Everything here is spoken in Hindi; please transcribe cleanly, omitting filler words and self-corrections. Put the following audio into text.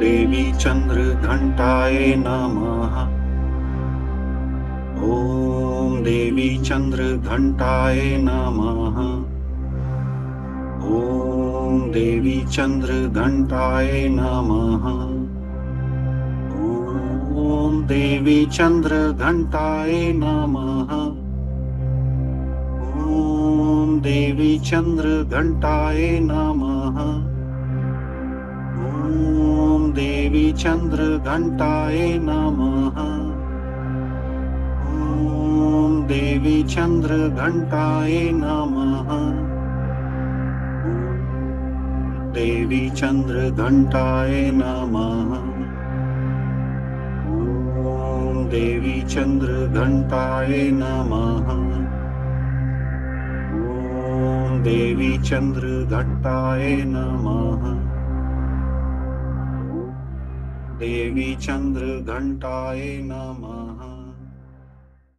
देवी चंद्रघंटाय नमः। ॐ देवी चंद्रघंटाय नमः। ॐ देवी चंद्रघंटाय नमः। ॐ देवी चंद्रघंटाय नमः। ॐ देवी चंद्रघंटाय नमः। ॐ देवी चंद्रघंटाय नमः। ॐ देवी चंद्रघंटाय नमः। देवी चंद्रघंटाय नमः। ॐ देवी चंद्रघंटाय नमः। ॐ देवी चंद्रघंटाय नमः। देवी चंद्रघंटाय नमः।